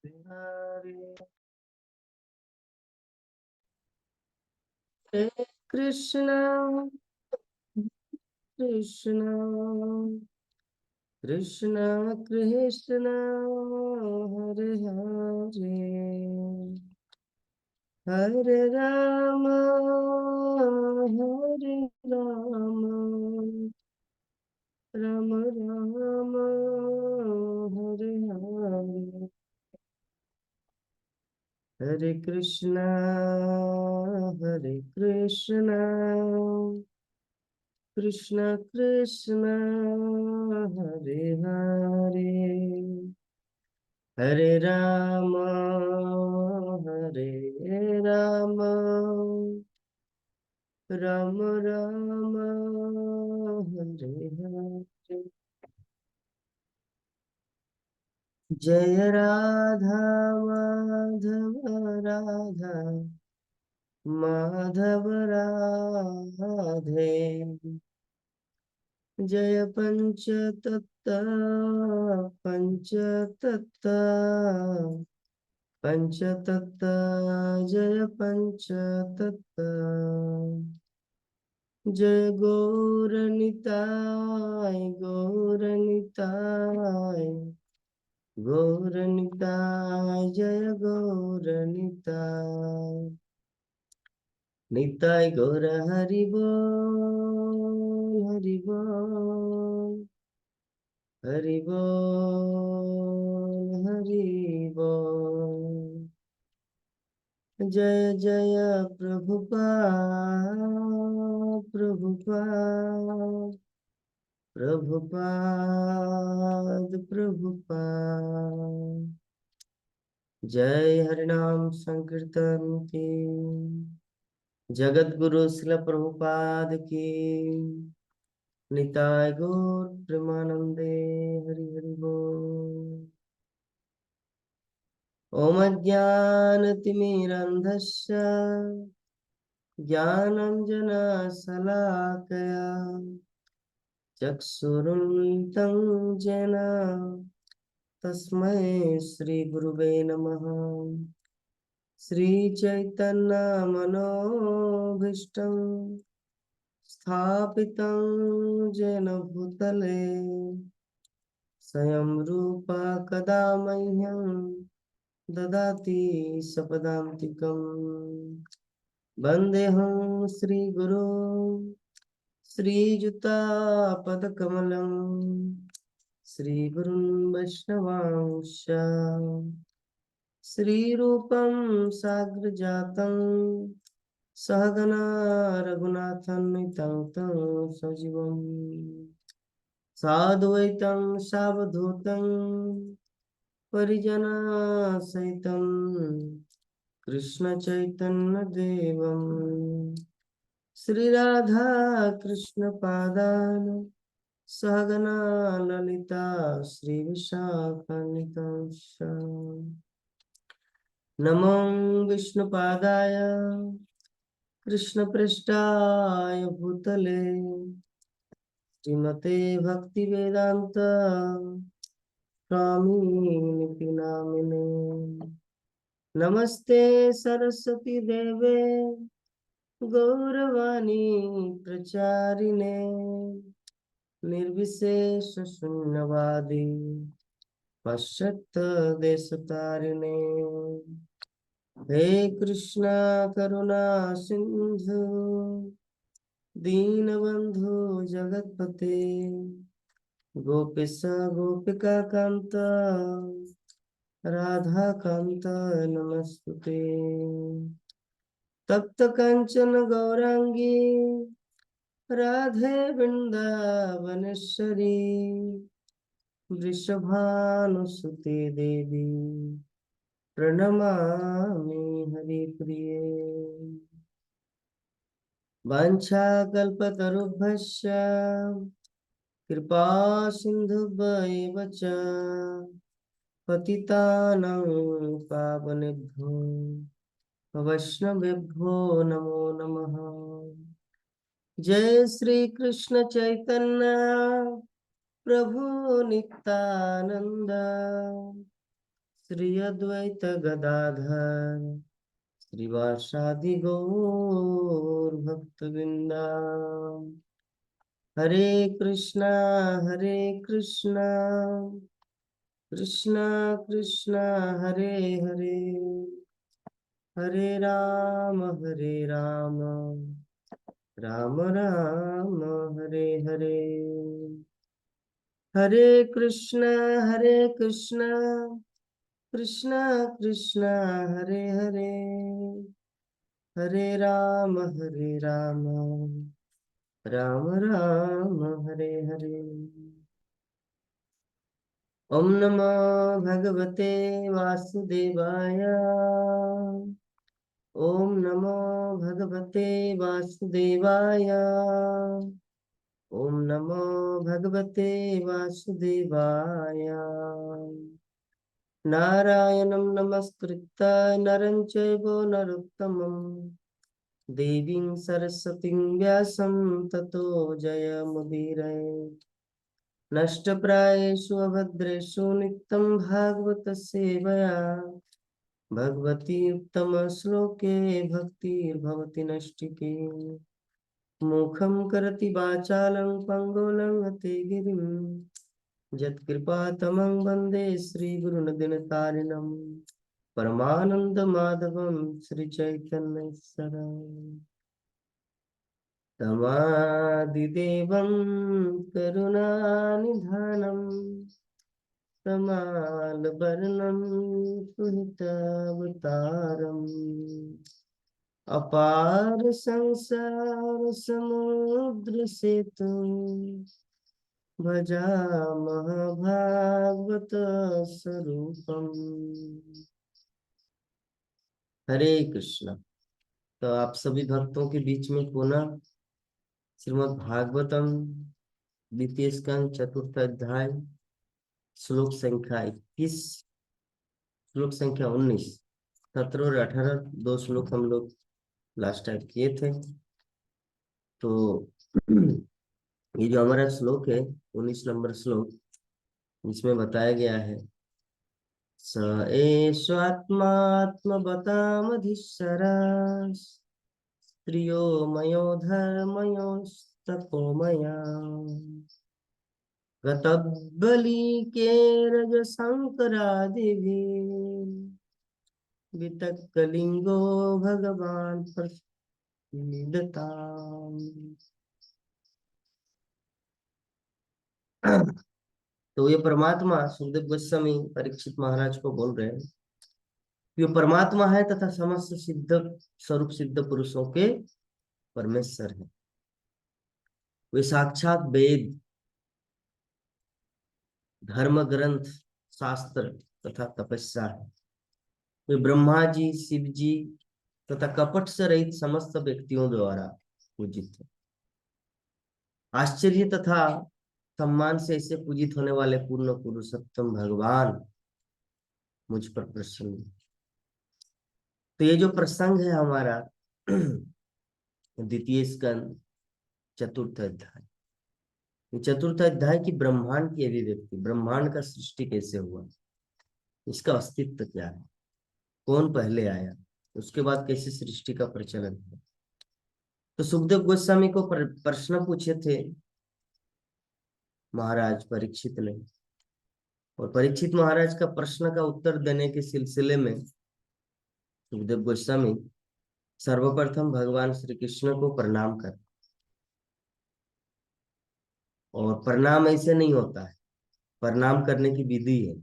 Hare Hare Krishna, Krishna, Krishna, Krishna, Hare Hare, Hare Rama, Hare Rama, Rama Rama, Hare Hare, Hare Krishna, Hare Krishna, Krishna Krishna, Hare Hare, Hare Rama, Hare Rama, Rama Rama, Hare Hare. Jaya Radha Madhava Radha Madhava Radhe, जय पंचतत्ता पंचतत्ता पंचतत्ता, जय पंचतत्ता, जय गौरनिताय गौरनिताय गौरनिताय, जय गौरनिताय, निताय गौर हरि बोल हरि बोल हरि बोल हरि बोल। जय जय प्रभुपाद प्रभुपाद प्रभुपाद प्रभुपाद। जय हरिनाम संकीर्तन की, जगत गुरु शिल प्रभुपाद की, निताय गौर प्रेमानंदे, हरि हरि बोल। ओम अज्ञानतिमिरन्धस्य ज्ञानाञ्जनशलाकया चक्षुरुन्मिलितं येन तस्मै श्रीगुरुवे नमः। श्रीचैतन्यमनोभीष्टं स्थापितं येन भूतले स्वयं रूपा कदा मह्यं ददाति सपदान्तिकम्। वन्देऽहं श्रीगुरो श्रीयुतापदकमलं श्रीगुरुं वैष्णवांश्च, श्रीरूपं साग्रजातं सहगना रघुनाथान्वितं तं सजीवम् साद्वैतं सावधूतं परिजनसहितं कृष्ण चैतन्य देवं श्रीराधा कृष्ण पादान सहगना ललिता श्रीविशाखान्वितांश्च। नमो विष्णुपादाय कृष्णपृष्ठाय भूतले श्रीमते भक्तिवेदांत स्वामी नामिने। नमस्ते सरस्वती देवे गौरवाणी प्रचारिणे, निर्विशेष शून्यवादी पश्चात् देशतारिणे। हे कृष्णा करुणा सिंधु दीनबंधु जगतपते, गोपेश गोपिका कांत राधा कांत नमस्तुते। तप्त कंचन गौरांगी राधे वृंदावनेश्वरी, वृषभानुसुते देवी प्रणमामि हरिप्रिये। वाञ्छाकल्पतरुभ्यश्च कृपा सिन्धुभ्येव च, पतितानां पावनेभ्यो वैष्णवेभ्यो नमो नमः। जय श्री कृष्ण चैतन्य प्रभु नित्यानंद, श्री अद्वैत गदाधर श्रीवासादि गौर भक्तवृंदा। हरे कृष्णा हरे कृष्णा कृष्णा कृष्णा हरे हरे, हरे राम राम राम हरे हरे। हरे कृष्णा कृष्णा कृष्णा हरे हरे, हरे राम राम राम हरे हरे। ओम नमो भगवते वासुदेवाय। ओम नमो भगवते वासुदेवाय। ओम नमो भगवते वासुदेवाय। नारायणं नमस्कृत्य नरं चैव नरोत्तमं देवीं सरस्वतीं व्यासं ततो जयमुदीरये। नष्टप्रायेषु अभद्रेषु नित्यं भागवत सेवया भगवती उत्तमश्लोके भक्तिर्भवति नष्टिके। मुखं करोति वाचालं पङ्गुलं गिरिं यत्कृपातमं वन्दे श्रीगुरुनदिनतारिणं परमानन्दमाधवं श्रीचैतन्येश्वरम्। तमादिदेवं करुणानिधानं तमालवर्णं सुहितावतारम् अपार संसार समुद्र सेतु भजामः भागवत स्वरूपम्। हरे कृष्णा। तो आप सभी भक्तों के बीच में पुनः श्रीमद् भागवतम द्वितीय स्कंद चतुर्थ अध्याय श्लोक संख्या 21, श्लोक संख्या 19, 17 और 18 दो श्लोक हम लोग लास्ट टाइम किए थे। तो ये जो हमारा श्लोक है 19 नंबर श्लोक, इसमें बताया गया है स एष्वात्मात्मबतामधिशरः स्त्रियो मयो धर्मयोस्तपोमया गतबलिकेरजशङ्करादिभिः वितक्कलिङ्गो भगवान् प्रसीदताम्। तो ये परमात्मा सुखदेव गोस्वामी परीक्षित महाराज को बोल रहे हैं, ये परमात्मा है तथा समस्त सिद्ध स्वरूप सिद्ध पुरुषों के परमेश्वर है। वे साक्षात वेद, धर्म ग्रंथ, शास्त्र तथा तपस्या है। वे ब्रह्मा जी, शिव जी तथा कपट से रहित समस्त व्यक्तियों द्वारा पूजित है। आश्चर्य तथा सम्मान से इसे पूजित होने वाले पूर्ण पुरुषोत्तम भगवान मुझ पर प्रसन्न है। तो ये जो प्रसंग है हमारा द्वितीय स्कंद चतुर्थ अध्याय, चतुर्थ अध्याय की ब्रह्मांड की अभिव्यक्ति, ब्रह्मांड का सृष्टि कैसे हुआ, इसका अस्तित्व क्या है, कौन पहले आया, उसके बाद कैसे सृष्टि का प्रचलन हुआ। तो सुखदेव गोस्वामी को प्रश्न पूछे थे महाराज परीक्षित ने, और परीक्षित महाराज का प्रश्न का उत्तर देने के सिलसिले में सुखदेव गोस्वामी सर्वप्रथम भगवान श्री कृष्ण को प्रणाम कर, और प्रणाम ऐसे नहीं होता है, प्रणाम करने की विधि है,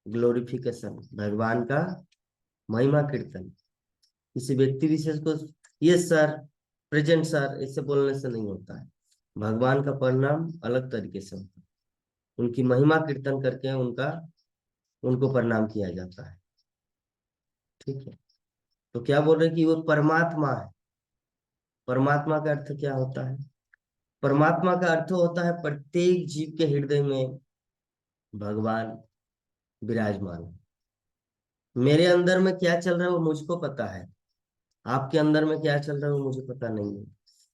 ग्लोरिफिकेशन, भगवान का महिमा कीर्तन। किसी व्यक्ति विशेष को यस सर, प्रेजेंट सर ऐसे बोलने से नहीं होता है। भगवान का प्रणाम अलग तरीके से होता है, उनकी महिमा कीर्तन करके उनको प्रणाम किया जाता है। ठीक है। तो क्या बोल रहे कि वो परमात्मा है। परमात्मा का अर्थ क्या होता है? परमात्मा का अर्थ होता है प्रत्येक जीव के हृदय में भगवान विराजमान है। मेरे अंदर में क्या चल रहा है वो मुझको पता है, आपके अंदर में क्या चल रहा है वो मुझे पता नहीं है,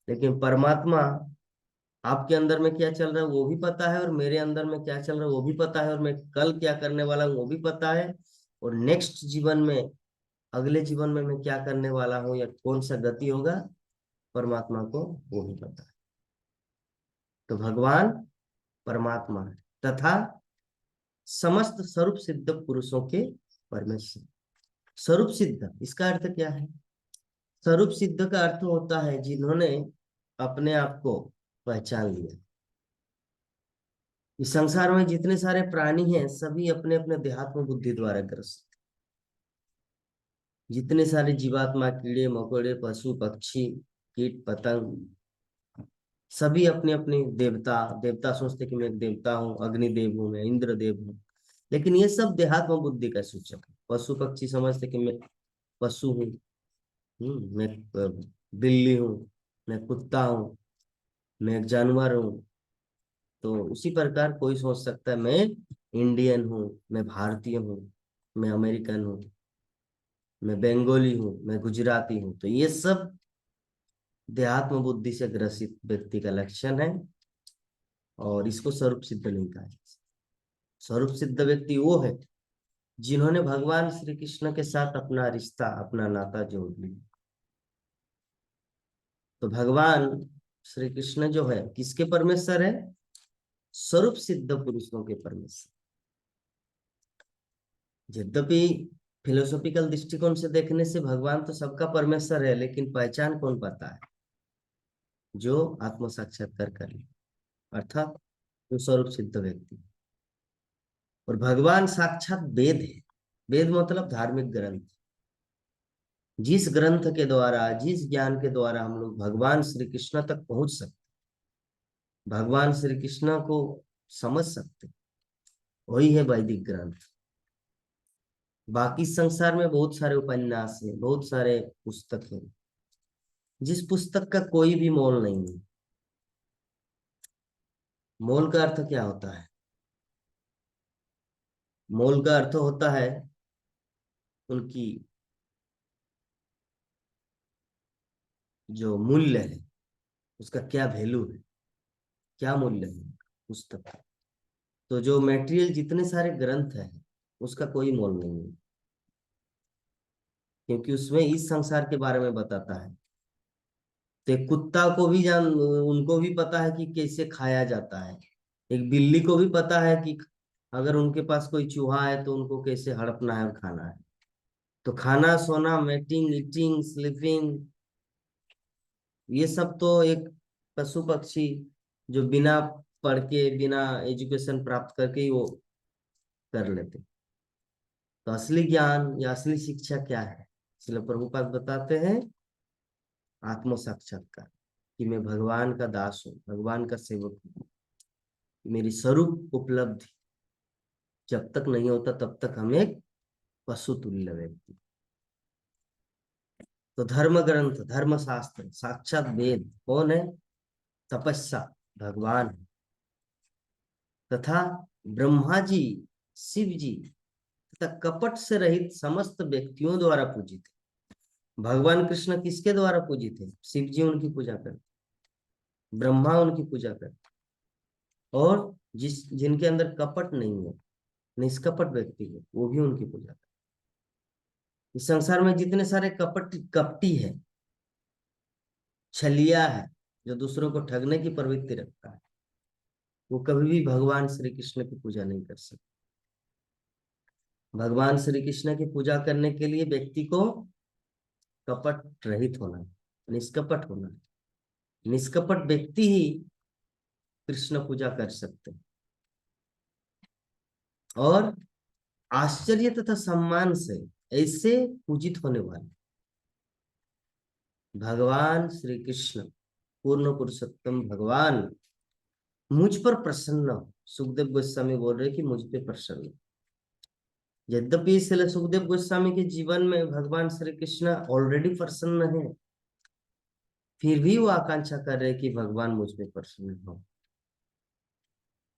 लेकिन परमात्मा आपके अंदर में क्या चल रहा है वो भी पता है, और मेरे अंदर में क्या चल रहा है वो भी पता है, और मैं कल क्या करने वाला हूँ वो भी पता है, और नेक्स्ट जीवन में, अगले जीवन में मैं क्या करने वाला हूँ या कौन सा गति होगा, परमात्मा को वो भी पता है। तो भगवान परमात्मा है तथा समस्त स्वरूप सिद्ध पुरुषों के परमेश्वर। स्वरूप सिद्ध, इसका अर्थ क्या है? स्वरूप सिद्ध का अर्थ होता है जिन्होंने अपने आप को पहचान लिया। इस संसार में जितने सारे प्राणी हैं सभी अपने अपने देहात्म बुद्धि द्वारा ग्रस्त। जितने सारे जीवात्मा, कीड़े मकोड़े, पशु पक्षी, कीट पतंग, सभी अपने अपने देवता, देवता सोचते कि मैं एक देवता हूँ, अग्निदेव हूँ, मैं इंद्र देव हूँ, लेकिन ये सब देहात्म बुद्धि का सूचक है। पशु पक्षी समझते कि मैं पशु हूँ, मैं बिल्ली हूँ, मैं कुत्ता हूँ, मैं एक जानवर हूँ। तो उसी प्रकार कोई सोच सकता है मैं इंडियन हूँ, मैं भारतीय हूँ, मैं अमेरिकन हूँ, मैं बंगाली हूँ, मैं गुजराती हूँ। तो ये सब देहात्म बुद्धि से ग्रसित व्यक्ति का लक्षण है और इसको स्वरूप सिद्ध नहीं कहा जाता। स्वरूप सिद्ध व्यक्ति वो है जिन्होंने भगवान श्री कृष्ण के साथ अपना रिश्ता, अपना नाता जोड़ लिया। तो भगवान श्री कृष्ण जो है किसके परमेश्वर है? स्वरूप सिद्ध पुरुषों के परमेश्वर। यद्यपि फिलोसॉफिकल दृष्टिकोण से देखने से भगवान तो सबका परमेश्वर है, लेकिन पहचान कौन पाता है? जो आत्म साक्षात्कार कर ले, अर्थात जो स्वरूप सिद्ध व्यक्ति। और भगवान साक्षात वेद है। वेद मतलब धार्मिक ग्रंथ। जिस ग्रंथ के द्वारा, जिस ज्ञान के द्वारा हम लोग भगवान श्री कृष्ण तक पहुंच सकते, भगवान श्री कृष्ण को समझ सकते, वही है वैदिक ग्रंथ। बाकी संसार में बहुत सारे उपन्यास हैं, बहुत सारे पुस्तक हैं, जिस पुस्तक का कोई भी मोल नहीं है। मोल का अर्थ क्या होता है? मोल का अर्थ होता है उनकी जो मूल्य है, उसका क्या वैल्यू है, क्या मूल्य है पुस्तक का। तो जो मटेरियल जितने सारे ग्रंथ हैं उसका कोई मोल नहीं है, क्योंकि उसमें इस संसार के बारे में बताता है। तो एक कुत्ता को भी उनको भी पता है कि कैसे खाया जाता है। एक बिल्ली को भी पता है कि अगर उनके पास कोई चूहा है तो उनको कैसे हड़पना है और खाना है। तो खाना, सोना, मेटिंग, ईटिंग, स्लीपिंग, ये सब तो एक पशु पक्षी जो बिना पढ़ के, बिना एजुकेशन प्राप्त करके ही वो कर लेते। तो असली ज्ञान या असली शिक्षा क्या है? इसलिए प्रभुपाद बताते हैं आत्म साक्षात्कार, कि मैं भगवान का दास हूँ, भगवान का सेवक हूँ। मेरी स्वरूप उपलब्धि जब तक नहीं होता तब तक हम एक पशु तुल्य व्यक्ति। तो धर्म ग्रंथ, धर्म शास्त्र, साक्षात वेद कौन है? तपस्या, भगवान है। तथा ब्रह्मा जी, शिव जी तथा कपट से रहित समस्त व्यक्तियों द्वारा पूजित है। भगवान कृष्ण किसके द्वारा पूजित है? शिव जी उनकी पूजा करते, ब्रह्मा उनकी पूजा करते, और जिनके अंदर कपट नहीं है, निष्कपट व्यक्ति है, वो भी उनकी पूजा करते। इस संसार में जितने सारे कपटी है, छलिया है, जो दूसरों को ठगने की प्रवृत्ति रखता है, वो कभी भी भगवान श्री कृष्ण की पूजा नहीं कर सकते। भगवान श्री कृष्ण की पूजा करने के लिए व्यक्ति को कपट रहित होना है, निष्कपट होना है। निष्कपट व्यक्ति ही कृष्ण पूजा कर सकते हैं। और आश्चर्य तथा सम्मान से ऐसे पूजित होने वाले भगवान श्री कृष्ण, पूर्ण पुरुषोत्तम भगवान मुझ पर प्रसन्न हो। सुखदेव गोस्वामी बोल रहे कि मुझ पे प्रसन्न। यद्यपि इसलिए सुखदेव गोस्वामी के जीवन में भगवान श्री कृष्ण ऑलरेडी प्रसन्न है, फिर भी वो आकांक्षा कर रहे कि भगवान मुझ पे प्रसन्न हो।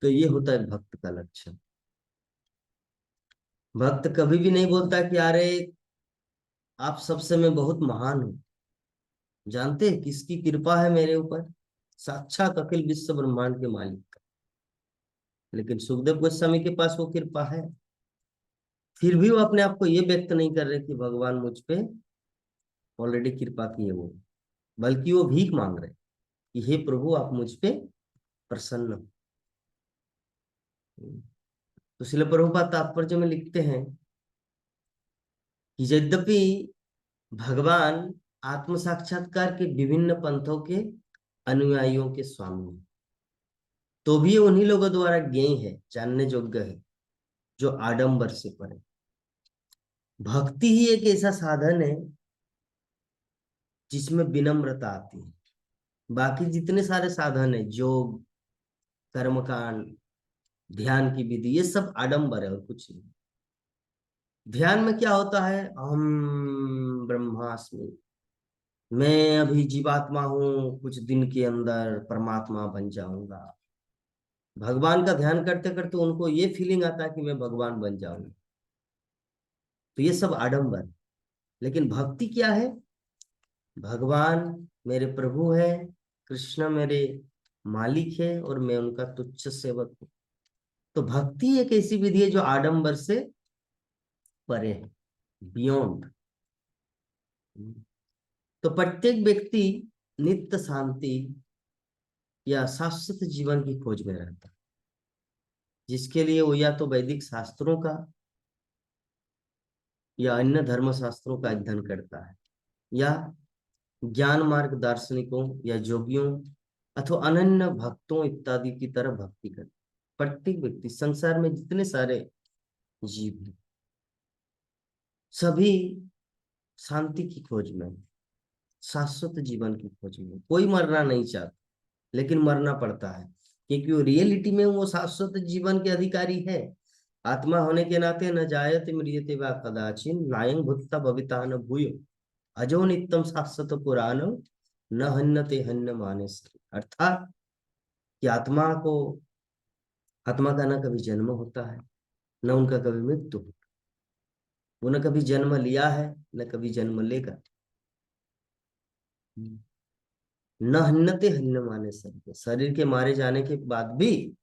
तो ये होता है भक्त का लक्षण। भक्त कभी भी नहीं बोलता कि अरे आप सबसे मैं बहुत महान हूं। जानते हैं किसकी कृपा है मेरे ऊपर? साक्षात अखिल विश्व ब्रह्मांड के मालिक का। लेकिन सुखदेव गोस्वामी के पास वो कृपा है। फिर भी वो अपने आप को ये व्यक्त नहीं कर रहे कि भगवान मुझ पे ऑलरेडी कृपा किए वो, बल्कि वो भीख मांग रहे कि हे प्रभु आप मुझ पे प्रसन्न हो। तो श्रील प्रभुपाद तात्पर्य में लिखते हैं कि यद्यपि भगवान आत्म साक्षात्कार के विभिन्न पंथों के अनुयायियों के स्वामी हैं, तो भी ये उन्हीं लोगों द्वारा ज्ञेय है, जानने योग्य है, जो आडंबर से परे। भक्ति ही एक ऐसा साधन है जिसमें विनम्रता आती है। बाकी जितने सारे साधन है, योग, कर्मकांड, ध्यान की विधि, ये सब आडंबर है और कुछ नहीं। ध्यान में क्या होता है, अहम ब्रह्मास्मि, मैं अभी जीवात्मा हूं, कुछ दिन के अंदर परमात्मा बन जाऊंगा। भगवान का ध्यान करते करते उनको ये फीलिंग आता है कि मैं भगवान बन जाऊंगा। तो ये सब आडंबर। लेकिन भक्ति क्या है, भगवान मेरे प्रभु है, कृष्ण मेरे मालिक है और मैं उनका तुच्छ सेवक हूँ। तो भक्ति एक ऐसी विधि है जो आडंबर से परे है, बियॉन्ड। तो प्रत्येक व्यक्ति नित्य शांति या शाश्वत जीवन की खोज में रहता है, जिसके लिए वो या तो वैदिक शास्त्रों का या अन्य धर्म शास्त्रों का अध्ययन करता है, या ज्ञान मार्ग दार्शनिकों या योगियों अथवा अनन्य भक्तों इत्यादि की तरह भक्ति करता है। प्रत्येक व्यक्ति, संसार में जितने सारे जीव हैं, सभी शांति की खोज में, शाश्वत जीवन की खोज में। कोई मरना नहीं चाहता, लेकिन मरना पड़ता है, क्योंकि वो रियलिटी में वो शाश्वत जीवन के अधिकारी है। आत्मा होने के नाते न जायते म्रियते वा कदाचिन नायं भूत्वा भविता न भूयो अजो नित्यम शाश्वत पुराण न हन्यते हन्य माने शरीर। अर्थात कि आत्मा का न कभी जन्म होता है, न उनका कभी मृत्यु होता है। वो न कभी जन्म लिया है, न कभी जन्म लेगा। न हन्यते हन्य माने शरीर, शरीर के मारे जाने के बाद भी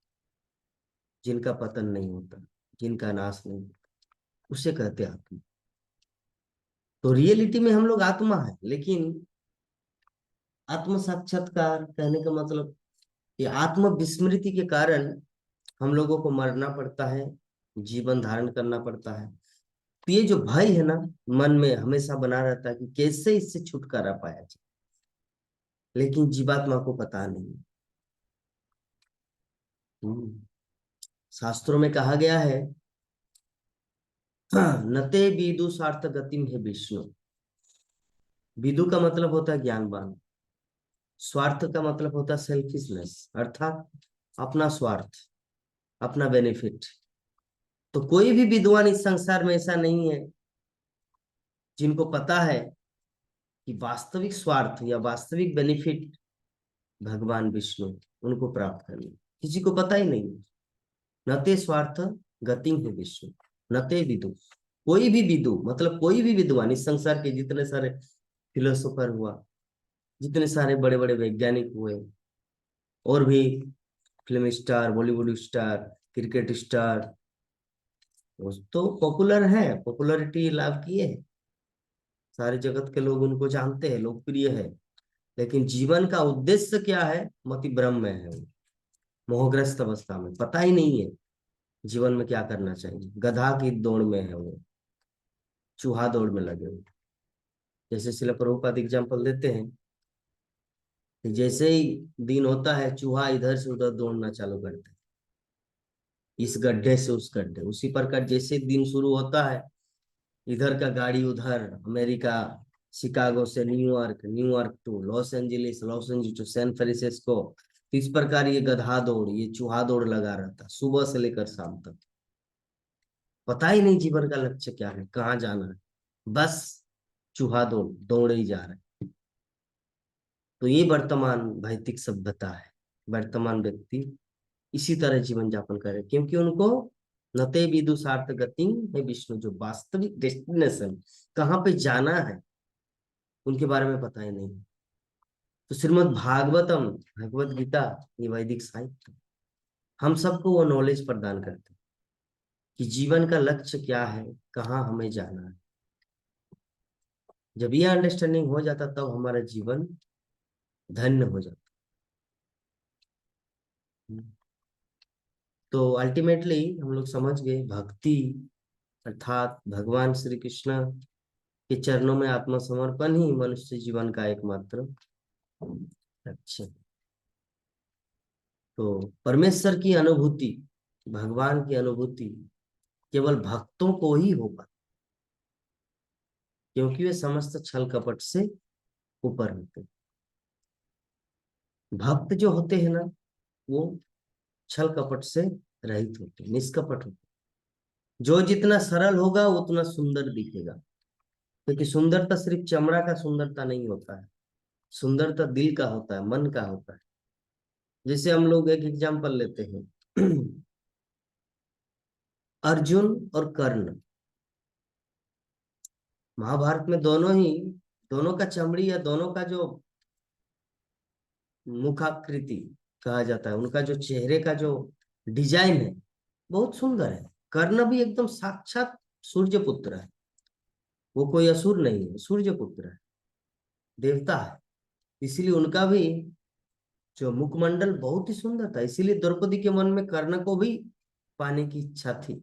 जिनका पतन नहीं होता, जिनका नाश नहीं होता, उसे कहते हैं आत्मा। तो रियलिटी में हम लोग आत्मा है, लेकिन आत्म साक्षात्कार कहने का मतलब ये आत्म विस्मृति के कारण हम लोगों को मरना पड़ता है, जीवन धारण करना पड़ता है। तो ये जो भय है ना, मन में हमेशा बना रहता है कि कैसे इससे छुटकारा पाया जाए, लेकिन जीवात्मा को पता नहीं। शास्त्रों में कहा गया है, नते विदु स्वार्थ गतिम है विष्णु। विदु का मतलब होता है ज्ञानवान, स्वार्थ का मतलब होता है सेल्फिशनेस, अर्थात अपना स्वार्थ, अपना बेनिफिट। तो कोई भी विद्वान इस संसार में ऐसा नहीं है जिनको पता है कि वास्तविक स्वार्थ या वास्तविक बेनिफिट भगवान विष्णु उनको प्राप्त करना, किसी को पता ही नहीं। नते स्वार्थ गति है विष्णु, नते विदु। कोई भी विदु मतलब कोई भी विद्वान, इस संसार के जितने सारे फिलोसोफर हुआ, जितने सारे बड़े बड़े वैज्ञानिक हुए, और भी film star, Bollywood star, cricket star, तो पॉपुलर है, पॉपुलैरिटी लाभ किए है, सारे जगत के लोग उनको जानते हैं, लोकप्रिय है। लेकिन जीवन का उद्देश्य क्या है, मति भ्रम में है वो, मोहग्रस्त अवस्था में, पता ही नहीं है जीवन में क्या करना चाहिए। गधा की दौड़ में है वो, चूहा दौड़ में लगे हुए। जैसे शिला प्रभुपाद एग्जाम्पल देते हैं कि जैसे ही दिन होता है, चूहा इधर से उधर दौड़ना चालू करते हैं, इस गड्ढे से उस गड्ढे। उसी प्रकार जैसे दिन शुरू होता है, इधर का गाड़ी उधर, अमेरिका शिकागो से New York, New York to Los Angeles, Los Angeles to San Francisco. तो इस प्रकार ये गधा दौड़, ये चूहा दौड़ लगा रहता, सुबह से लेकर शाम तक। पता ही नहीं जीवन का लक्ष्य क्या है, कहाँ जाना है, बस चूहा दौड़, दौड़े ही जा रहे हैं। तो ये वर्तमान भौतिक सभ्यता है। वर्तमान व्यक्ति इसी तरह जीवन यापन करे, क्योंकि उनको नते विदुषार्थ गति है विष्णु, जो वास्तविक डेस्टिनेशन कहाँ पे जाना है उनके बारे में पता ही नहीं। तो श्रीमद् भागवतम, भगवत गीता, ये वैदिक साहित्य हम सबको वो नॉलेज प्रदान करते हैं। कि जीवन का लक्ष्य क्या है, कहाँ हमें जाना है। जब ये अंडरस्टैंडिंग हो जाता तब हमारा जीवन धन्य हो जाता। तो अल्टीमेटली हम लोग समझ गए, भक्ति अर्थात भगवान श्री कृष्ण के चरणों में आत्मसमर्पण ही मनुष्य जीवन का एकमात्र लक्ष्य है। तो परमेश्वर की अनुभूति, भगवान की अनुभूति केवल भक्तों को ही हो पाती, क्योंकि वे समस्त छल कपट से ऊपर होते हैं। भक्त जो होते हैं ना, वो छल कपट से रहित होते हैं, निष्कपट होते हैं। जो जितना सरल होगा उतना सुंदर दिखेगा, क्योंकि सुंदरता सिर्फ चमड़ा का सुंदरता नहीं होता है, सुंदरता दिल का होता है, मन का होता है। जैसे हम लोग एक एग्जाम्पल लेते हैं, अर्जुन और कर्ण। महाभारत में दोनों का चमड़ी या दोनों का जो मुखाकृति कहा जाता है, उनका जो चेहरे का जो डिजाइन है बहुत सुंदर है। कर्ण भी एकदम साक्षात सूर्य पुत्र है, वो कोई असुर नहीं है, सूर्य पुत्र है, देवता है। इसीलिए उनका भी जो मुखमंडल बहुत ही सुंदर था, इसीलिए द्रौपदी के मन में कर्ण को भी पाने की इच्छा थी,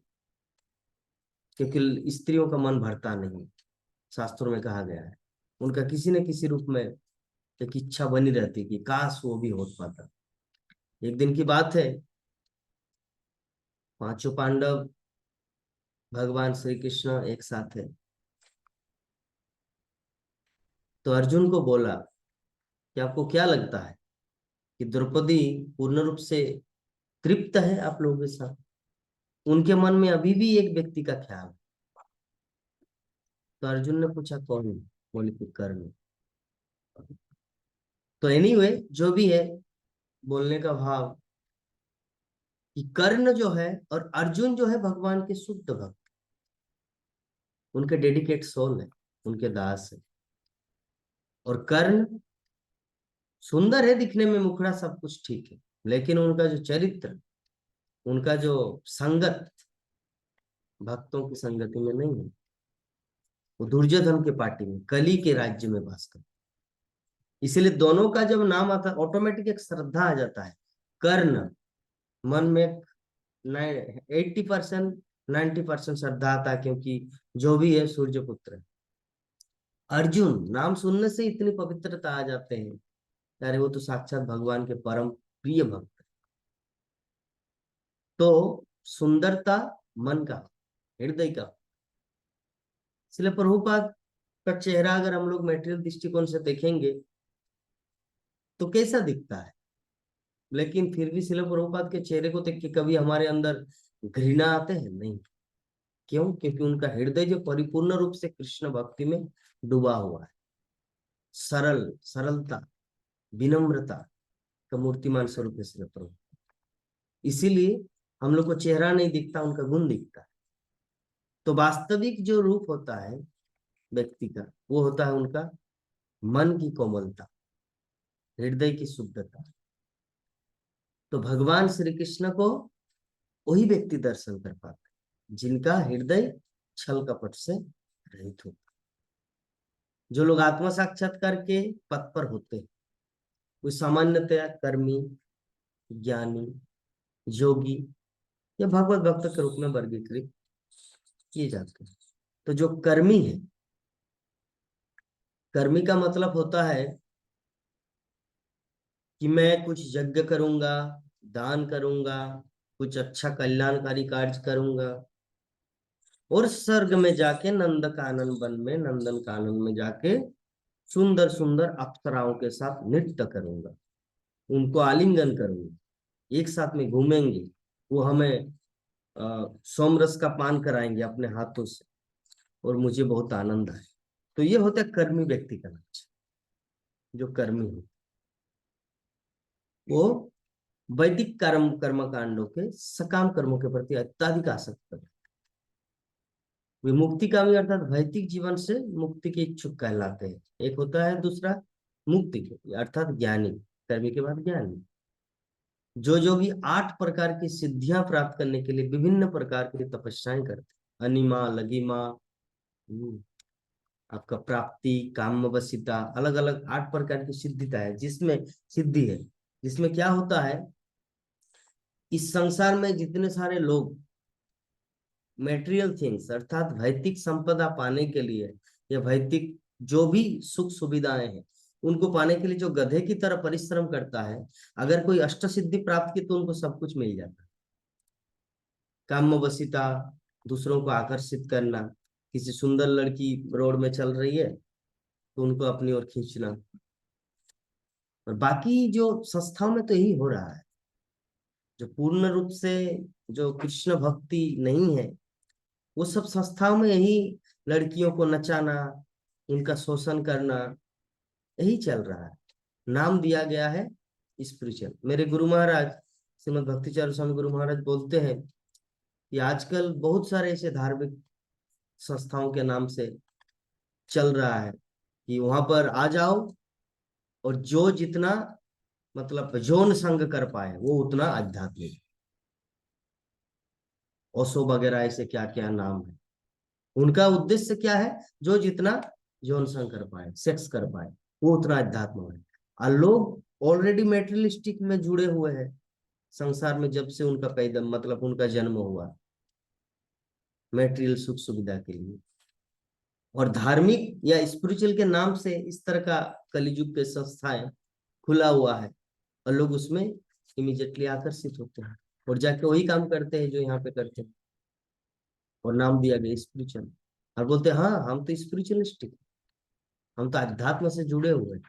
क्योंकि स्त्रियों का मन भरता नहीं, शास्त्रों में कहा गया है। उनका किसी न किसी रूप में एक इच्छा बनी रहती कि काश वो भी हो पाता। एक दिन की बात है, पांचों पांडव भगवान श्री कृष्ण एक साथ है। तो अर्जुन को बोला कि आपको क्या लगता है कि द्रौपदी पूर्ण रूप से तृप्त है आप लोगों के साथ? उनके मन में अभी भी एक व्यक्ति का ख्याल है। तो अर्जुन ने पूछा कौन? बोले कि कर्ण। तो एनीवे जो भी है, बोलने का भाव कि कर्ण जो है और अर्जुन जो है भगवान के शुद्ध भक्त, उनके डेडिकेट सोल है, उनके दास है। और कर्ण सुंदर है दिखने में, मुखड़ा सब कुछ ठीक है, लेकिन उनका जो चरित्र, उनका जो संगत भक्तों की संगति में नहीं है। वो दुर्योधन के पार्टी में, कली के राज्य में वास करते। इसलिए दोनों का जब नाम आता है ऑटोमेटिक एक श्रद्धा आ जाता है। कर्ण मन में 80% 90% श्रद्धा आता है, क्योंकि जो भी है सूर्य पुत्र है। अर्जुन नाम सुनने से इतनी पवित्रता आ जाते हैं, अरे वो तो साक्षात भगवान के परम प्रिय भक्त है। तो सुंदरता मन का, हृदय का। इसलिए प्रभुपाद का चेहरा अगर हम लोग मेटेरियल दृष्टिकोण से देखेंगे तो कैसा दिखता है, लेकिन फिर भी शिल प्रभुपाद के चेहरे को देख के कभी हमारे अंदर घृणा आते हैं? नहीं। क्यों? क्योंकि उनका हृदय जो परिपूर्ण रूप से कृष्ण भक्ति में डूबा हुआ है। सरल, सरलता, विनम्रता का मूर्तिमान स्वरूप है श्री प्रभु। इसीलिए हम लोग को चेहरा नहीं दिखता, उनका गुण दिखता है। तो वास्तविक जो रूप होता है व्यक्ति का, वो होता है उनका मन की कोमलता, हृदय की शुद्धता। तो भगवान श्री कृष्ण को वही व्यक्ति दर्शन कर पाते जिनका हृदय छल कपट से रहित हो। जो लोग आत्म साक्षात्कार के पथ पर होते हैं, वो सामान्यतया कर्मी, ज्ञानी, योगी या भगवत भक्त के रूप में वर्गीकृत किए जाते हैं। तो जो कर्मी है, कर्मी का मतलब होता है कि मैं कुछ यज्ञ करूंगा, दान करूंगा, कुछ अच्छा कल्याणकारी कार्य करूंगा, और स्वर्ग में जाके नंद कानन वन में, नंदन कानन में जाके सुंदर सुंदर अप्सराओं के साथ नृत्य करूंगा, उनको आलिंगन करूंगा, एक साथ में घूमेंगे, वो हमें सोमरस का पान कराएंगे अपने हाथों से, और मुझे बहुत आनंद आए। तो ये होता है कर्मी व्यक्ति का लक्ष्य। जो कर्मी है वो वैदिक कर्म कांडों के, सकाम कर्मों के प्रति अत्यधिक आसक्त है। वे मुक्ति कामी अर्थात भौतिक जीवन से मुक्ति के इच्छुक कहलाते हैं। एक होता है दूसरा मुक्ति के अर्थात ज्ञानी, कर्मी के बाद ज्ञानी। जो जो भी 8 प्रकार की सिद्धियां प्राप्त करने के लिए विभिन्न प्रकार की तपस्याएं करते, अनिमा, लघिमा, आपका प्राप्ति, काम वसिता, अलग अलग 8 प्रकार की सिद्धिता है, जिसमें सिद्धि है, जिसमें क्या होता है, इस संसार में जितने सारे लोग मेटेरियल थिंग्स अर्थात भौतिक संपदा पाने के लिए या भौतिक जो भी सुख सुविधाएं हैं उनको पाने के लिए जो गधे की तरह परिश्रम करता है, अगर कोई अष्ट सिद्धि प्राप्त की तो उनको सब कुछ मिल जाता है। काम्यवशिता, दूसरों को आकर्षित करना, किसी सुंदर लड़की रोड में चल रही है तो उनको अपनी ओर खींचना, और बाकी जो संस्थाओं में तो यही हो रहा है। जो पूर्ण रूप से जो कृष्ण भक्ति नहीं है, वो सब संस्थाओं में यही लड़कियों को नचाना, उनका शोषण करना, यही चल रहा है। नाम दिया गया है स्पिरिचुअल। मेरे गुरु महाराज श्रीमद भक्तिचार्य स्वामी गुरु महाराज बोलते हैं कि आजकल बहुत सारे ऐसे धार्मिक संस्थाओं के नाम से चल रहा है कि वहां पर आ जाओ और जो जितना मतलब यौन संग कर पाए वो उतना आध्यात्मिक। ओशो वगैरह ऐसे क्या क्या नाम है, उनका उद्देश्य क्या है, जो जितना यौन संग कर पाए, सेक्स कर पाए, वो उतना अध्यात्म है। और लोग ऑलरेडी मेटेरियलिस्टिक में जुड़े हुए हैं संसार में, जब से उनका पैदा मतलब उनका जन्म हुआ, मेटेरियल सुख सुविधा के लिए। और धार्मिक या स्पिरिचुअल के नाम से इस तरह का कलियुग के संस्थाएं खुला हुआ है, और लोग उसमें इमीडिएटली आकर्षित होते हैं और जाके वही काम करते हैं जो यहाँ पे करते हैं, और नाम दिया गया स्पिरिचुअल, और बोलते हैं हाँ हम तो स्पिरिचुअलिस्टिक, हम तो अध्यात्म से जुड़े हुए हैं।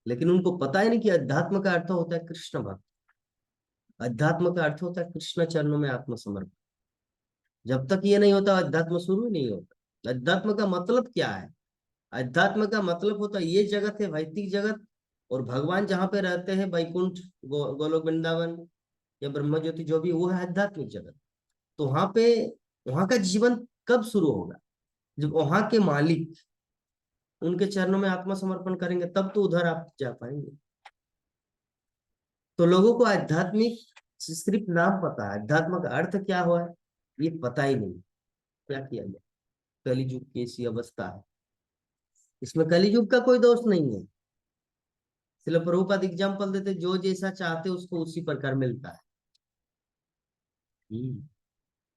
लेकिन उनको पता ही नहीं कि अध्यात्म का अर्थ होता है कृष्ण भक्त, अध्यात्म का अर्थ होता है कृष्ण चरणों में आत्मसमर्पण। जब तक ये नहीं होता अध्यात्म शुरू ही नहीं होता। अध्यात्म का मतलब क्या है? अध्यात्म का मतलब होता है ये जगत है भौतिक जगत, और भगवान जहाँ पे रहते हैं वैकुंठ, गोलोक वृंदावन या ब्रह्म ज्योति जो भी, वो है आध्यात्मिक जगत। तो वहां पे वहां का जीवन कब शुरू होगा? जब वहां के मालिक उनके चरणों में आत्मसमर्पण करेंगे, तब तो उधर आप जा पाएंगे। तो लोगों को आध्यात्मिक सिर्फ नाम पता है, अध्यात्म का अर्थ क्या हुआ है ये पता ही नहीं। क्या किया जाए, कलियुग की ऐसी अवस्था है, इसमें कलियुग का कोई दोष नहीं है। इसलिए प्रभुपाद एग्जाम्पल देते, जो जैसा चाहते उसको उसी प्रकार मिलता है।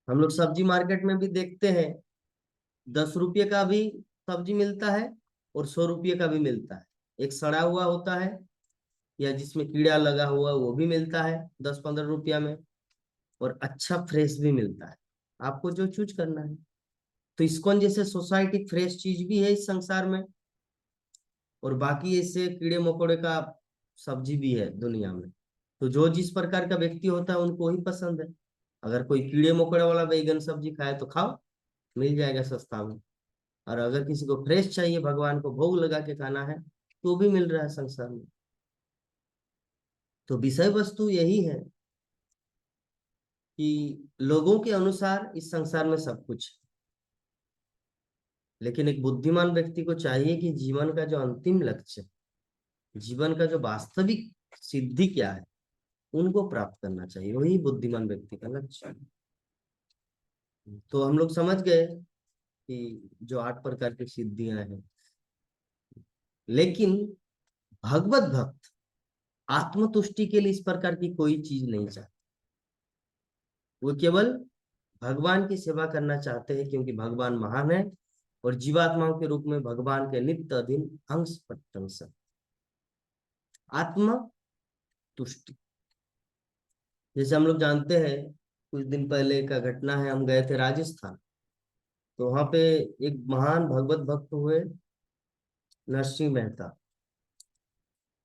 हम लोग सब्जी मार्केट में भी देखते हैं, 10 रुपये का भी सब्जी मिलता है और 100 रुपये का भी मिलता है। एक सड़ा हुआ होता है या जिसमें कीड़ा लगा हुआ वो भी मिलता है 10-15 रुपया में, और अच्छा फ्रेश भी मिलता है। आपको जो चूज करना है। तो इस्कॉन जैसे सोसाइटी फ्रेश चीज भी है इस संसार में, और बाकी ऐसे कीड़े मकोड़े का सब्जी भी है दुनिया में। तो जो जिस प्रकार का व्यक्ति होता है उनको ही पसंद है। अगर कोई कीड़े मकोड़े वाला बैगन सब्जी खाए तो खाओ, मिल जाएगा सस्ता में। और अगर किसी को फ्रेश चाहिए, भगवान को भोग लगा के खाना है, तो भी मिल रहा है संसार में। तो विषय वस्तु यही है कि लोगों के अनुसार इस संसार में सब कुछ है। लेकिन एक बुद्धिमान व्यक्ति को चाहिए कि जीवन का जो अंतिम लक्ष्य, जीवन का जो वास्तविक सिद्धि क्या है, उनको प्राप्त करना चाहिए। वही बुद्धिमान व्यक्ति का लक्ष्य है। तो हम लोग समझ गए कि जो 8 प्रकार की सिद्धियां हैं। लेकिन भगवत भक्त आत्मतुष्टि के लिए इस प्रकार की कोई चीज नहीं चाहते। वो केवल भगवान की सेवा करना चाहते हैं, क्योंकि भगवान महान है और जीवात्माओं के रूप में भगवान के नित्य अधीन अंश प्रत्यंश। आत्म तुष्टि, जैसे हम लोग जानते हैं, कुछ दिन पहले का घटना है, हम गए थे राजस्थान। तो वहां पे एक महान भगवत भक्त हुए, नरसिंह मेहता।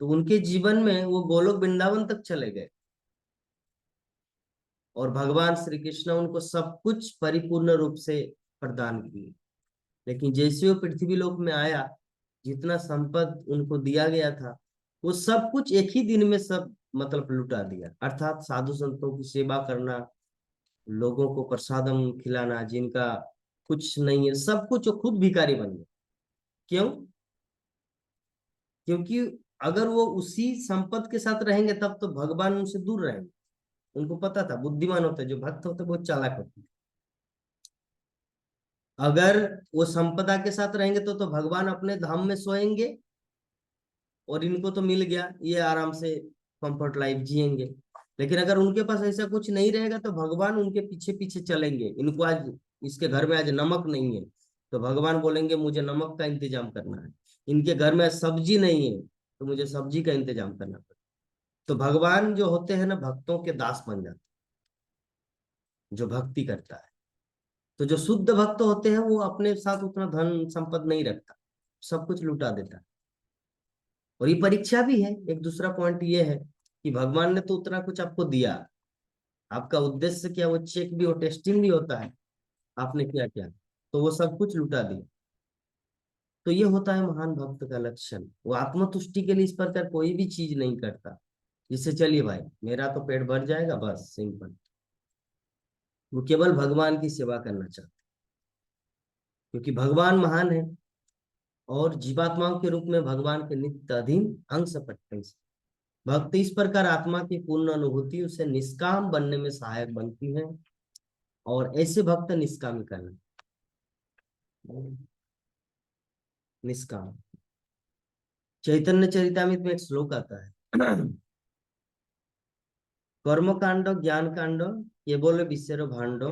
तो उनके जीवन में वो गोलोक वृंदावन तक चले गए, और भगवान श्री कृष्ण उनको सब कुछ परिपूर्ण रूप से प्रदान किए। लेकिन जैसे वो पृथ्वी लोक में आया, जितना संपद उनको दिया गया था, वो सब कुछ एक ही दिन में सब मतलब लुटा दिया। अर्थात साधु संतों की सेवा करना, लोगों को प्रसादम खिलाना, जिनका कुछ नहीं है, सब कुछ वो खुद भिखारी बन गए। क्यों? क्योंकि अगर वो उसी संपत्ति के साथ रहेंगे तब तो भगवान उनसे दूर रहेंगे। उनको पता था, बुद्धिमान होते जो भक्त होते बहुत चालाक होते। अगर वो संपदा के साथ रहेंगे तो भगवान अपने धाम में सोएंगे और इनको तो मिल गया, ये आराम से कंफर्ट लाइफ जिएंगे। लेकिन अगर उनके पास ऐसा कुछ नहीं रहेगा तो भगवान उनके पीछे पीछे चलेंगे। इनको आज, इसके घर में आज नमक नहीं है तो भगवान बोलेंगे मुझे नमक का इंतजाम करना है। इनके घर में आज सब्जी नहीं है तो मुझे सब्जी का इंतजाम करना पड़ेगा। तो भगवान जो होते हैं ना, भक्तों के दास बन जाते हैं, जो भक्ति करता है। तो जो शुद्ध भक्त होते हैं वो अपने साथ उतना धन संपद नहीं रखता, सब कुछ लुटा देता है। और ये परीक्षा भी है। एक दूसरा पॉइंट ये है कि भगवान ने तो उतना कुछ आपको दिया, आपका उद्देश्य क्या, वो चेक भी हो, टेस्टिंग भी होता है आपने क्या क्या, तो वो सब कुछ लुटा दिया। तो ये होता है महान भक्त का लक्षण। वो आत्मतुष्टि के लिए इस प्रकार कोई भी चीज नहीं करता, जिससे चलिए भाई मेरा तो पेट भर जाएगा, बस सिंपल। वो केवल भगवान की सेवा करना चाहता, क्योंकि भगवान महान है और जीवात्माओं के रूप में भगवान के नित्य अधीन अंश पट्टे। भक्त इस प्रकार आत्मा की पूर्ण अनुभूति उसे निष्काम बनने में सहायक बनती है, और ऐसे भक्त निष्काम करना, निष्काम। चैतन्य चरितामृत में एक श्लोक आता है कर्म कांड ज्ञान कांड ये बोले विषेर भांड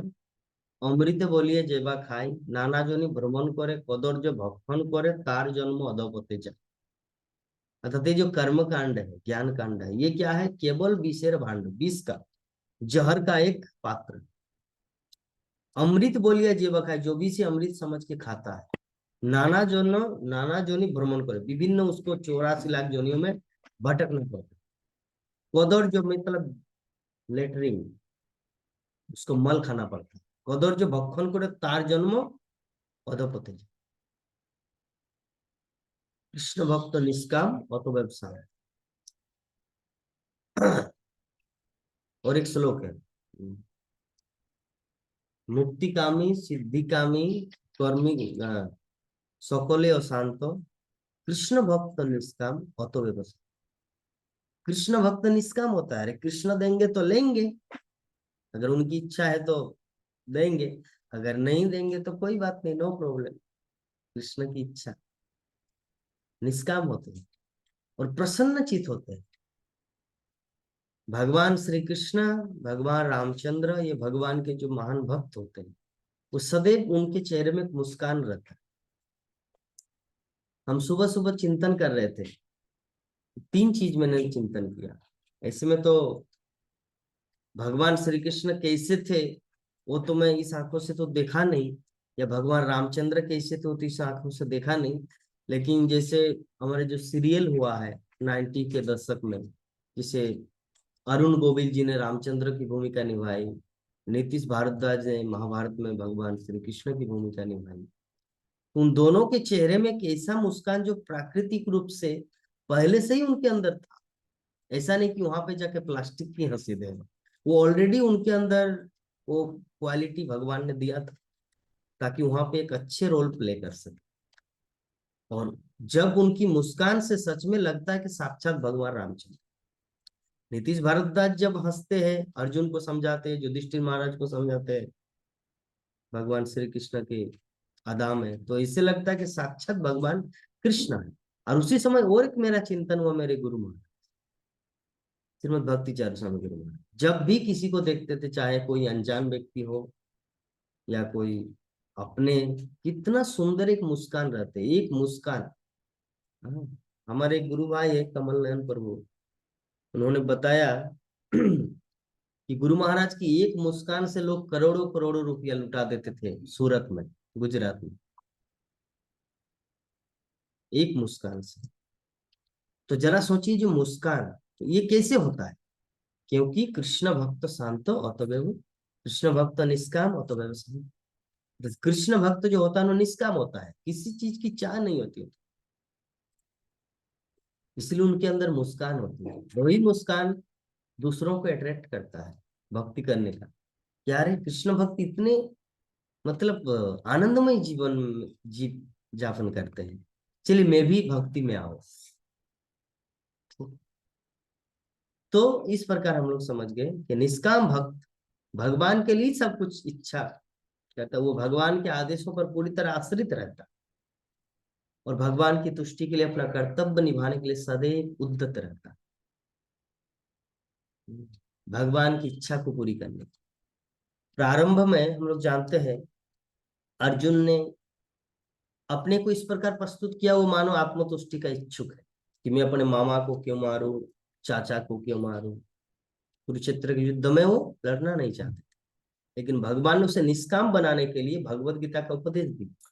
অমৃত বলিয়ে যেবা খাই নানা জনি ভ্রমণ করে কদর্য ভক্ষণ করে তার जन्म अधोपते যায়। अर्थात ये जो कर्म कांड है, ज्ञान कांड है, ये क्या है, केवल विषेर भांड, विष का, जहर का एक पात्र। अमृत बोलिए जीवा खाए, जो भी से अमृत समझ के खाता है। नाना जोनो, नाना जोनी भ्रमण करे, विभिन्न उसको 84 लाख जोनियों में भटकना पड़ता है। कदर जो मतलब लेटरिंग, उसको मल खाना पड़ता है। कदर जो भक्षण करे तार जन्म अधोपते जाए। कृष्ण भक्त निष्काम अतो व्यवसाय। और एक श्लोक है, मुक्ति कामी सिद्धि कामी कर्मी सकले अशांत कृष्ण भक्त निष्काम अतो व्यवसाय। कृष्ण भक्त निष्काम होता है, अरे कृष्ण देंगे तो लेंगे, अगर उनकी इच्छा है तो देंगे, अगर नहीं देंगे तो कोई बात नहीं, नो प्रॉब्लम। कृष्ण की इच्छा, निष्काम होते हैं और प्रसन्न चित होते हैं। भगवान श्री कृष्ण, भगवान रामचंद्र, ये भगवान के जो महान भक्त होते हैं, वो सदैव उनके चेहरे में एक मुस्कान रहता है। हम सुबह सुबह चिंतन कर रहे थे, 3 चीज मैंने चिंतन किया। ऐसे में तो भगवान श्री कृष्ण कैसे थे वो तो मैं इस आंखों से तो देखा नहीं, या भगवान रामचंद्र कैसे थे वो तो इस आंखों से देखा नहीं। लेकिन जैसे हमारे जो सीरियल हुआ है 90 के दशक में, जिसे अरुण गोविल जी ने रामचंद्र की भूमिका निभाई, नीतीश भारद्वाज ने महाभारत में भगवान श्री कृष्ण की भूमिका निभाई, उन दोनों के चेहरे में एक ऐसा मुस्कान जो प्राकृतिक रूप से पहले से ही उनके अंदर था। ऐसा नहीं कि वहां पे जाके प्लास्टिक की हंसी दे, वो ऑलरेडी उनके अंदर वो क्वालिटी भगवान ने दिया था, ताकि वहां पे एक अच्छे रोल प्ले कर सके। और जब उनकी मुस्कान से सच में लगता है कि साक्षात भगवान रामचंद्र। नीतीश भारद्वाज जब हंसते हैं, अर्जुन को समझाते हैं, युधिष्ठिर महाराज को समझाते हैं भगवान श्री कृष्ण के अदा में, तो इससे लगता है कि साक्षात भगवान कृष्ण है। और उसी समय और एक मेरा चिंतन हुआ, मेरे गुरु महाराज श्रीमद भक्ति चारू स्वामी गुरु महाराज जब भी किसी को देखते थे, चाहे कोई अनजान व्यक्ति हो या कोई अपने, कितना सुंदर एक मुस्कान रहते, एक मुस्कान। हाँ, हमारे एक गुरु भाई है कमल नयन प्रभु, उन्होंने बताया कि गुरु महाराज की एक मुस्कान से लोग करोड़ों करोड़ों रुपया लुटा देते थे सूरत में, गुजरात में, एक मुस्कान से। तो जरा सोचिए, जो मुस्कान, तो ये कैसे होता है, क्योंकि कृष्ण भक्त शांत अतवेव, कृष्ण भक्त निष्काम अतवेव शांत। तो कृष्ण भक्त जो होता है वो निष्काम होता है, किसी चीज की चाह नहीं होती, इसलिए उनके अंदर मुस्कान होती है। वही मुस्कान दूसरों को अट्रैक्ट करता है भक्ति करने का। यार ये कृष्ण भक्त इतने मतलब आनंदमय जीवन जी जापन करते हैं, चलिए मैं भी भक्ति में आओ। तो इस प्रकार हम लोग समझ गए कि निष्काम भक्त भगवान के लिए सब कुछ इच्छा कहता है, वो भगवान के आदेशों पर पूरी तरह आश्रित रहता और भगवान की तुष्टि के लिए अपना कर्तव्य निभाने के लिए सदैव उद्यत रहता, भगवान की इच्छा को पूरी करने। प्रारंभ में हम लोग जानते हैं अर्जुन ने अपने को इस प्रकार प्रस्तुत किया, वो मानो आत्मतुष्टि का इच्छुक है कि मैं अपने मामा को क्यों मारूं, चाचा को क्यों मारूं। कुरुक्षेत्र के युद्ध में वो लड़ना नहीं चाहते, लेकिन भगवान ने उसे निष्काम बनाने के लिए भगवत गीता का उपदेश दिया,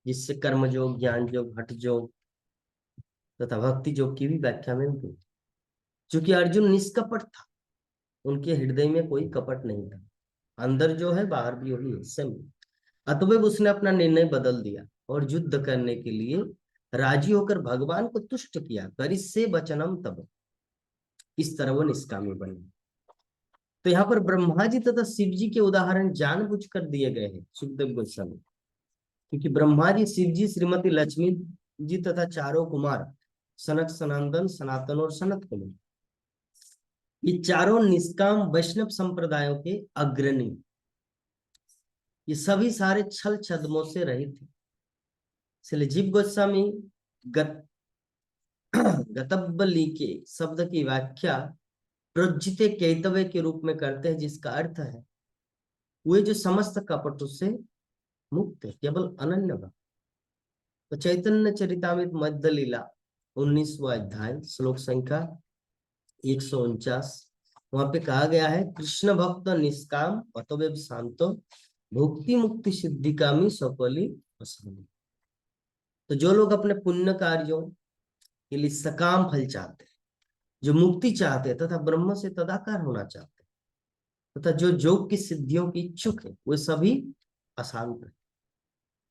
जिससे कर्म योग, ज्ञान योग, हठ योग तथा भक्ति योग की भी व्याख्या मिलती। क्योंकि अर्जुन निष्कपट था, उनके हृदय में कोई कपट नहीं था, अंदर जो है बाहर भी वही है सेम। अतएव उसने अपना निर्णय बदल दिया और युद्ध करने के लिए राजी होकर भगवान को तुष्ट किया। करिष्ये वचनम तब, इस तरह वो निष्कामी बने। तो यहाँ पर ब्रह्मा जी तथा शिव जी के उदाहरण जानबूझकर दिए गए हैं सुखदेव गोस्वामी, क्योंकि ब्रह्मा जी, शिव जी, श्रीमती लक्ष्मी जी तथा चारों कुमार सनक, सनातन, सनातन और सनत कुमार, ये चारों निष्काम वैष्णव संप्रदायों के अग्रणी, ये सभी सारे छल छद्मों से रहित थे। इसलिए जीव गोस्वामी गत गतब्बली के शब्द की व्याख्या प्रज्जिते कैतव्य के रूप में करते हैं, जिसका अर्थ है वे जो समस्त कपटों से मुक्त है, केवल अनन्य भक्त। तो चैतन्य चरितामृत मध्य लीला 19वां अध्याय श्लोक संख्या 149, वहां पे कहा गया है कृष्ण भक्त निष्काम अतवेव शांतो भुक्ति मुक्ति सिद्धि कामी सफली असफली। तो जो लोग अपने पुण्य कार्यों के लिए सकाम फल चाहते हैं, जो मुक्ति चाहते हैं तथा ब्रह्म से तदाकार होना चाहते हैं, तथा जो योग की सिद्धियों की इच्छुक है, वे सभी अशांत है,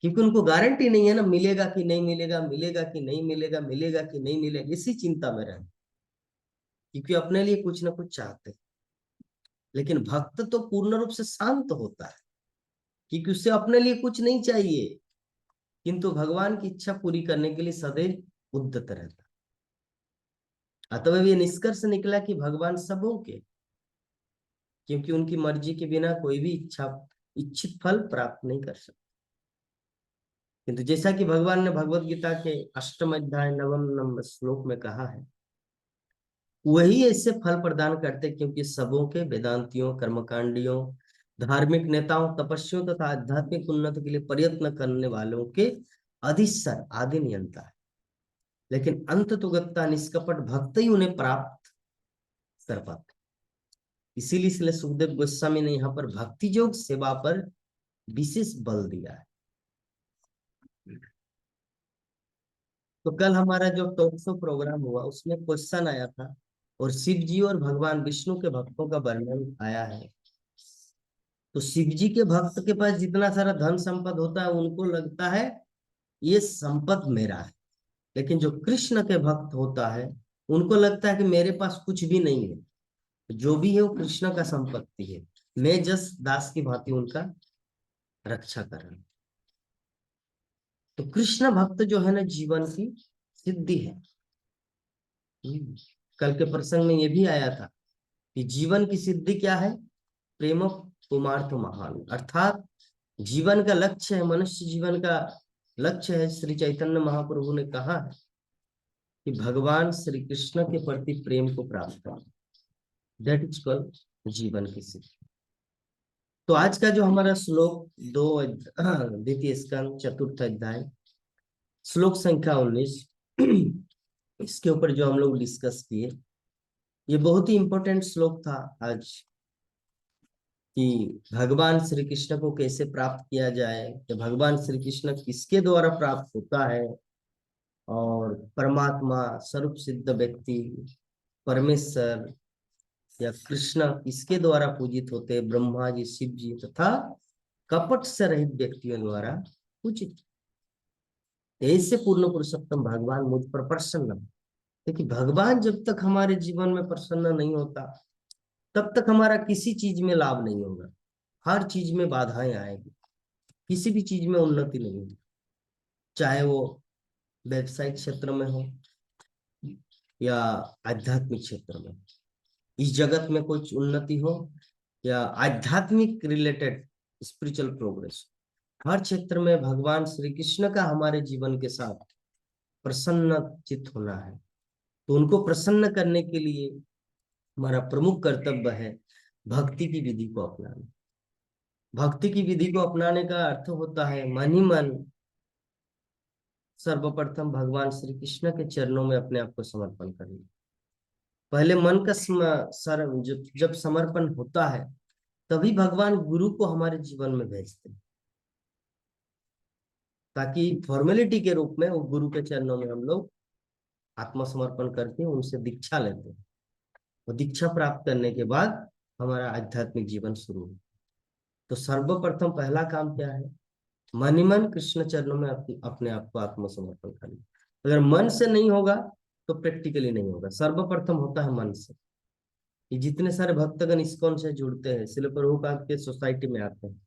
क्योंकि उनको गारंटी नहीं है ना, मिलेगा कि नहीं मिलेगा, मिलेगा कि नहीं मिलेगा, मिलेगा कि नहीं मिलेगा, इसी चिंता में रहना, क्योंकि अपने लिए कुछ ना कुछ चाहते हैं। लेकिन भक्त तो पूर्ण रूप से शांत होता है, क्योंकि उससे अपने लिए कुछ नहीं चाहिए, किंतु भगवान की इच्छा पूरी करने के लिए सदैव उद्यत रहता। अतः ये निष्कर्ष निकला कि भगवान सबों के, क्योंकि उनकी मर्जी के बिना कोई भी इच्छित फल प्राप्त नहीं कर सकता। किंतु जैसा कि भगवान ने भगवत गीता के 8वें अध्याय 9वें नंबर श्लोक में कहा है, वही ऐसे फल प्रदान करते, क्योंकि सबों के वेदांतियों, कर्मकांडियों, धार्मिक नेताओं, तपस्वियों तथा आध्यात्मिक उन्नति के लिए प्रयत्न करने वालों के अधिश्वर आदि नियंता है। लेकिन अंत तो गत्ता निष्कपट भक्त ही उन्हें प्राप्त कर पाते। इसीलिए सुखदेव गोस्वामी ने यहाँ पर भक्ति योग सेवा पर विशेष बल दिया है। तो कल हमारा जो टॉक शो प्रोग्राम हुआ, उसमें क्वेश्चन आया था और शिव जी और भगवान विष्णु के भक्तों का वर्णन आया है। तो शिव जी के भक्त के पास जितना सारा धन संपद होता है, उनको लगता है ये संपद मेरा है, लेकिन जो कृष्ण के भक्त होता है, उनको लगता है कि मेरे पास कुछ भी नहीं है, जो भी है वो कृष्ण का संपत्ति है, मैं जस्ट दास की भांति उनका रक्षा कर रहा हूं। तो कृष्ण भक्त जो है ना, जीवन की सिद्धि है। कल के प्रसंग में ये भी आया था कि जीवन की सिद्धि क्या है, प्रेम पुमार्थ महान, अर्थात जीवन का लक्ष्य है, मनुष्य जीवन का लक्ष्य है, श्री चैतन्य महाप्रभु ने कहा है कि भगवान श्री कृष्ण के प्रति प्रेम को प्राप्त करना, दैट इज कॉल्ड जीवन की सिद्धि। तो आज का जो हमारा श्लोक द्वितीय स्कंद 4th अध्याय श्लोक संख्या 19, इसके ऊपर जो हम लोग डिस्कस किए, ये बहुत ही इंपॉर्टेंट श्लोक था आज, कि भगवान श्री कृष्ण को कैसे प्राप्त किया जाए, कि भगवान श्री कृष्ण किसके द्वारा प्राप्त होता है, और परमात्मा स्वरूप सिद्ध व्यक्ति परमेश्वर या कृष्ण किसके द्वारा पूजित होते हैं, ब्रह्मा जी, शिव जी तथा कपट से रहित व्यक्तियों द्वारा पूजित। ऐसे पूर्ण पुरुषोत्तम भगवान मुझ पर प्रसन्न, क्योंकि भगवान जब तक हमारे जीवन में प्रसन्न नहीं होता, तब तक हमारा किसी चीज में लाभ नहीं होगा, हर चीज में बाधाएं आएगी, किसी भी चीज में उन्नति नहीं होगी, चाहे वो व्यवसायिक क्षेत्र में हो, या आध्यात्मिक क्षेत्र में, इस जगत में कुछ उन्नति हो या आध्यात्मिक रिलेटेड स्पिरिचुअल प्रोग्रेस, हर क्षेत्र में भगवान श्री कृष्ण का हमारे जीवन के साथ प्रसन्न चित होना है। तो उनको प्रसन्न करने के लिए हमारा प्रमुख कर्तव्य है भक्ति की विधि को अपनाना। भक्ति की विधि को अपनाने का अर्थ होता है मन ही मन सर्वप्रथम भगवान श्री कृष्ण के चरणों में अपने आप को समर्पण करना। पहले मन का जब समर्पण होता है तभी भगवान गुरु को हमारे जीवन में भेजते हैं, ताकि फॉर्मेलिटी के रूप में वो गुरु के चरणों में हम लोग आत्मसमर्पण करके उनसे दीक्षा लेते हैं। और दीक्षा प्राप्त करने के बाद हमारा आध्यात्मिक जीवन शुरू हो। तो सर्वप्रथम पहला काम क्या है? मन ही मन कृष्ण चरणों में अपने आप को आत्मसमर्पण करना। अगर मन से नहीं होगा तो प्रैक्टिकली नहीं होगा। सर्वप्रथम होता है मन से। ये जितने सारे भक्तगण इस्कॉन से जुड़ते हैं, श्रील प्रभुपाद के सोसाइटी में आते हैं,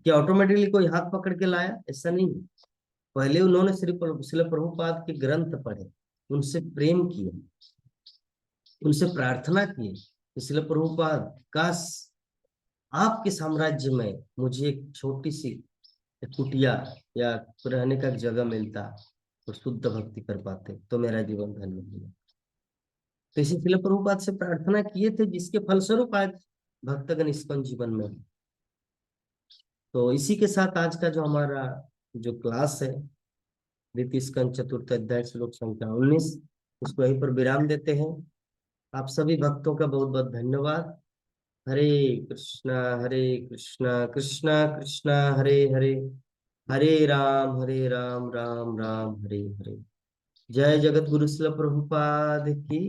क्या ऑटोमेटिकली कोई हाथ पकड़ के लाया? ऐसा नहीं है। पहले उन्होंने श्रील प्रभुपाद के ग्रंथ पढ़े, उनसे प्रेम किया, उनसे प्रार्थना की, श्रील प्रभुपाद काश आपके साम्राज्य में मुझे एक छोटी सी कुटिया या रहने का जगह मिलता और शुद्ध भक्ति कर पाते तो मेरा जीवन धन्य होगा। तो इसी श्रील प्रभुपाद से प्रार्थना किए थे, जिसके फलस्वरूप आज भक्तगण इस्कॉन जीवन में है। तो इसी के साथ आज का जो हमारा जो क्लास है, द्वितीय स्कंद चतुर्थ अध्याय श्लोक संख्या 19, उसको यहीं पर विराम देते हैं। आप सभी भक्तों का बहुत बहुत धन्यवाद। हरे कृष्णा कृष्णा कृष्णा हरे हरे, हरे राम राम राम हरे हरे। जय जगत गुरु शिल प्रभुपाद की,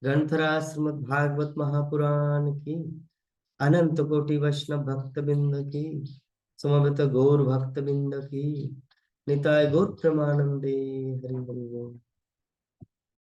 ग्रंथराज श्रीमद् भागवत महापुराण की, अनंत कोटि वैष्णव भक्त बिंद की, समवेत गौर भक्त बिंद की, निताय गौर प्रेमानंदे। हरि बोल।